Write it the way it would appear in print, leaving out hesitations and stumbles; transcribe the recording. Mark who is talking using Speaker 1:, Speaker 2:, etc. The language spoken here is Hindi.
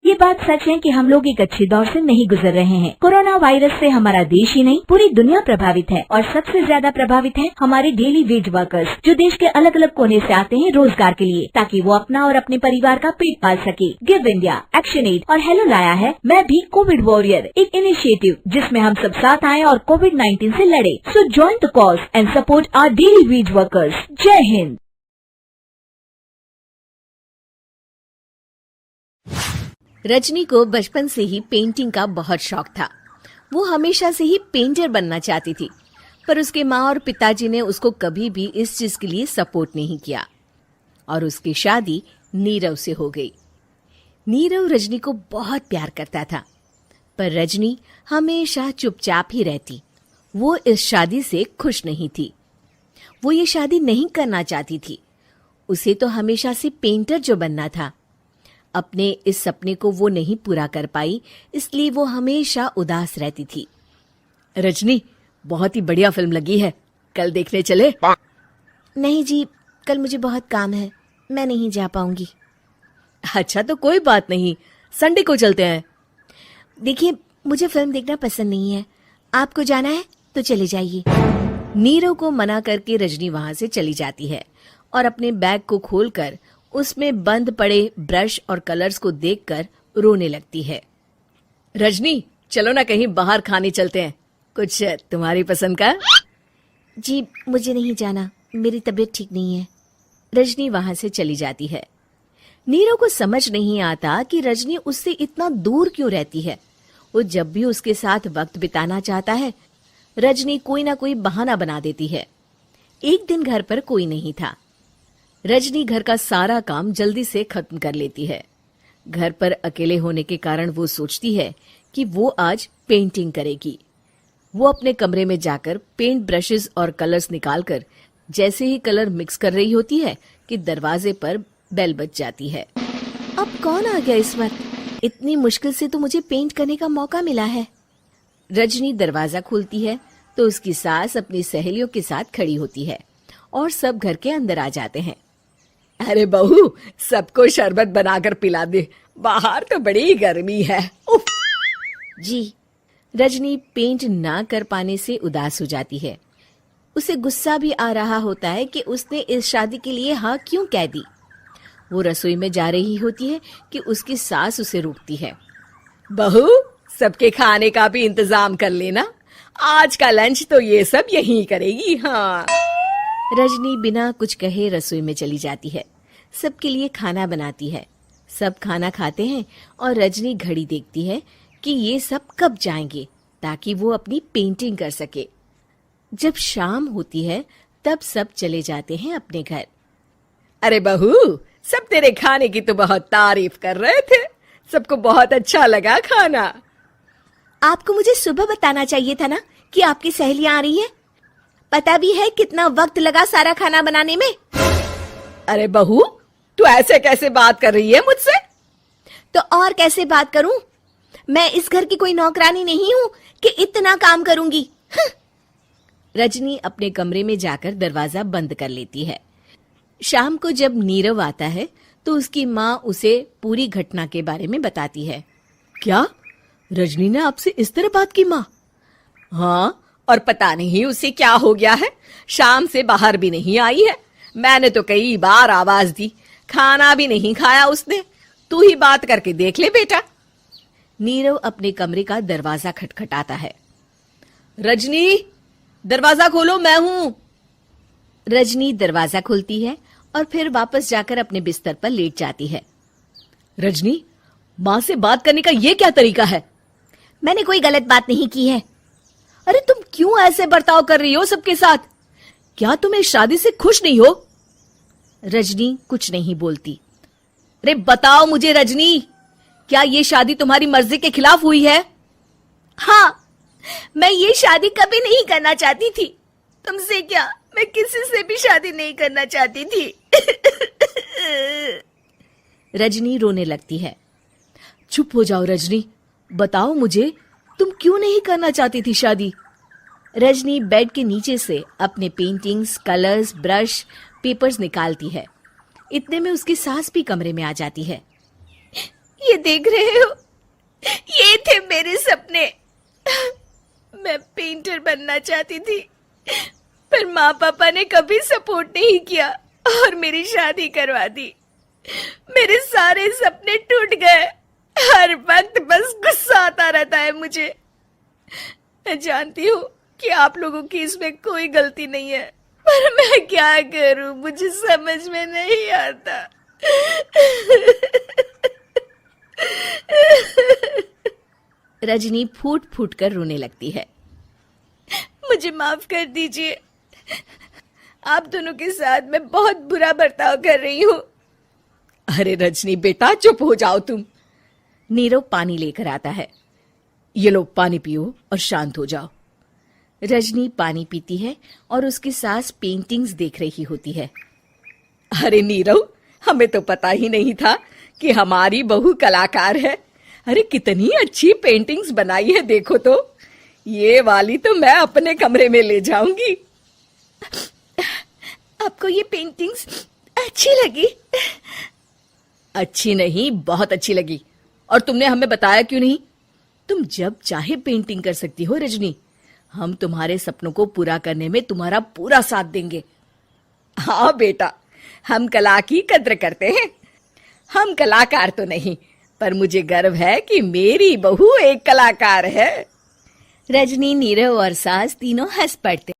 Speaker 1: ये बात सच है कि हम लोग एक अच्छे दौर से नहीं गुजर रहे हैं। कोरोना वायरस से हमारा देश ही नहीं पूरी दुनिया प्रभावित है और सबसे ज्यादा प्रभावित है हमारे डेली वेज वर्कर्स, जो देश के अलग अलग कोने से आते हैं रोजगार के लिए, ताकि वो अपना और अपने परिवार का पेट पाल सके। गिव इंडिया, एक्शन एड और हेलो लाया है मैं भी कोविड वॉरियर, एक इनिशिएटिव जिसमें हम सब साथ आए और कोविड-19 से लड़े। So join the cause and support our daily wage workers. जय हिंद।
Speaker 2: रजनी को बचपन से ही पेंटिंग का बहुत शौक था। वो हमेशा से ही पेंटर बनना चाहती थी, पर उसके माँ और पिताजी ने उसको कभी भी इस चीज के लिए सपोर्ट नहीं किया और उसकी शादी नीरव से हो गई। नीरव रजनी को बहुत प्यार करता था, पर रजनी हमेशा चुपचाप ही रहती। वो इस शादी से खुश नहीं थी। वो ये शादी नहीं करना चाहती थी। उसे तो हमेशा से पेंटर जो बनना था। अपने इस सपने को वो नहीं पूरा कर पाई, इसलिए वो हमेशा उदास रहती थी। रजनी, बहुत ही बढ़िया फिल्म लगी है, कल देखने चले?
Speaker 3: नहीं जी, कल मुझे बहुत काम है, मैं नहीं जा पाऊंगी।
Speaker 2: अच्छा तो कोई बात नहीं, संडे को चलते हैं।
Speaker 3: देखिए, मुझे फिल्म देखना पसंद नहीं है। आपको जाना है तो चले जाइए।
Speaker 2: नीरव को मना करके रजनी वहां से चली जाती है और अपने बैग को खोलकर उसमें बंद पड़े ब्रश और कलर्स को देखकर रोने लगती है। रजनी, चलो ना कहीं बाहर खाने चलते हैं, कुछ तुम्हारी पसंद का।
Speaker 3: जी, मुझे नहीं जाना, मेरी तबीयत ठीक नहीं है।
Speaker 2: रजनी वहां से चली जाती है। नीरव को समझ नहीं आता कि रजनी उससे इतना दूर क्यों रहती है। वो जब भी उसके साथ वक्त बिताना चाहता है, रजनी कोई ना कोई बहाना बना देती है। एक दिन घर पर कोई नहीं था। रजनी घर का सारा काम जल्दी से खत्म कर लेती है। घर पर अकेले होने के कारण वो सोचती है कि वो आज पेंटिंग करेगी। वो अपने कमरे में जाकर पेंट ब्रशेस और कलर्स निकालकर जैसे ही कलर मिक्स कर रही होती है कि दरवाजे पर बेल बज जाती है।
Speaker 3: अब कौन आ गया इस वक्त? इतनी मुश्किल से तो मुझे पेंट करने का मौका मिला है।
Speaker 2: रजनी दरवाजा खोलती है तो उसकी सास अपनी सहेलियों के साथ खड़ी होती है और सब घर के अंदर आ जाते हैं। अरे बहू, सबको शरबत बनाकर पिला दे, बाहर तो बड़ी गर्मी है। उफ।
Speaker 3: जी।
Speaker 2: रजनी पेंट ना कर पाने से उदास हो जाती है। उसे गुस्सा भी आ रहा होता है कि उसने इस शादी के लिए हाँ क्यों कह दी। वो रसोई में जा रही होती है कि उसकी सास उसे रोकती है। बहू, सबके खाने का भी इंतजाम कर लेना, आज का लंच तो ये सब यहीं करेगी। हाँ। रजनी बिना कुछ कहे रसोई में चली जाती है। सबके लिए खाना बनाती है। सब खाना खाते हैं और रजनी घड़ी देखती है कि ये सब कब जाएंगे ताकि वो अपनी पेंटिंग कर सके। जब शाम होती है तब सब चले जाते हैं अपने घर। अरे बहू, सब तेरे खाने की तो बहुत तारीफ कर रहे थे, सबको बहुत अच्छा लगा खाना।
Speaker 3: आपको मुझे सुबह बताना चाहिए था ना कि आपकी सहेलियां आ रही हैं। पता भी है कितना वक्त लगा सारा खाना बनाने में।
Speaker 2: अरे बहू, तू ऐसे कैसे बात कर रही है मुझसे?
Speaker 3: तो और कैसे बात करूं? मैं इस घर की कोई नौकरानी नहीं हूं कि इतना काम करूंगी।
Speaker 2: रजनी अपने कमरे में जाकर दरवाजा बंद कर लेती है। शाम को जब नीरव आता है तो उसकी माँ उसे पूरी घटना के बारे में बताती है। क्या रजनी ने आपसे इस तरह बात की माँ? हाँ, और पता नहीं उसे क्या हो गया है, शाम से बाहर भी नहीं आई है। मैंने तो कई बार आवाज दी, खाना भी नहीं खाया उसने। तू ही बात करके देख ले बेटा। नीरव अपने कमरे का दरवाजा खटखटाता है। रजनी, दरवाजा खोलो, मैं हूं। रजनी दरवाजा खोलती है और फिर वापस जाकर अपने बिस्तर पर लेट जाती है। रजनी, माँ से बात करने का ये क्या तरीका है?
Speaker 3: मैंने कोई गलत बात नहीं की है।
Speaker 2: अरे तुम क्यों ऐसे बर्ताव कर रही हो सबके साथ? क्या तुम इस शादी से खुश नहीं हो? रजनी कुछ नहीं बोलती। अरे बताओ मुझे रजनी, क्या ये शादी तुम्हारी मर्जी के खिलाफ हुई है?
Speaker 3: हाँ, मैं ये शादी कभी नहीं करना चाहती थी। तुमसे क्या, मैं किसी से भी शादी नहीं करना चाहती थी।
Speaker 2: रजनी रोने लगती है। चुप हो जाओ रजनी, बताओ मुझे, तुम क्यों नहीं करना चाहती थी शादी? रजनी बेड के नीचे से अपने पेंटिंग्स, कलर्स, ब्रश, पेपर्स निकालती है। इतने में उसकी सास भी कमरे में आ जाती है।
Speaker 3: ये देख रहे हो, ये थे मेरे सपने। मैं पेंटर बनना चाहती थी, पर माँ पापा ने कभी सपोर्ट नहीं किया और मेरी शादी करवा दी। मेरे सारे सपने टूट गए। हर वक्त बस गुस्सा आता रहता है मुझे। मैं जानती हूँ कि आप लोगों की इसमें कोई गलती नहीं है, पर मैं क्या करूं, मुझे समझ में नहीं आता।
Speaker 2: रजनी फूट फूट कर रोने लगती है।
Speaker 3: मुझे माफ कर दीजिए, आप दोनों के साथ मैं बहुत बुरा बर्ताव कर रही हूँ।
Speaker 2: अरे रजनी बेटा, चुप हो जाओ तुम। नीरव पानी लेकर आता है। ये लो पानी पियो और शांत हो जाओ। रजनी पानी पीती है और उसकी सास पेंटिंग्स देख रही होती है। अरे नीरव, हमें तो पता ही नहीं था कि हमारी बहू कलाकार है। अरे कितनी अच्छी पेंटिंग्स बनाई है, देखो तो। ये वाली तो मैं अपने कमरे में ले जाऊंगी।
Speaker 3: आपको ये पेंटिंग्स अच्छी लगी?
Speaker 2: अच्छी नहीं, बहुत अच्छी लगी। और तुमने हमें बताया क्यों नहीं? तुम जब चाहे पेंटिंग कर सकती हो रजनी। हम तुम्हारे सपनों को पूरा करने में तुम्हारा पूरा साथ देंगे। हाँ बेटा, हम कला की कद्र करते हैं। हम कलाकार तो नहीं, पर मुझे गर्व है कि मेरी बहू एक कलाकार है। रजनी, नीरव और सास तीनों हंस पड़ते।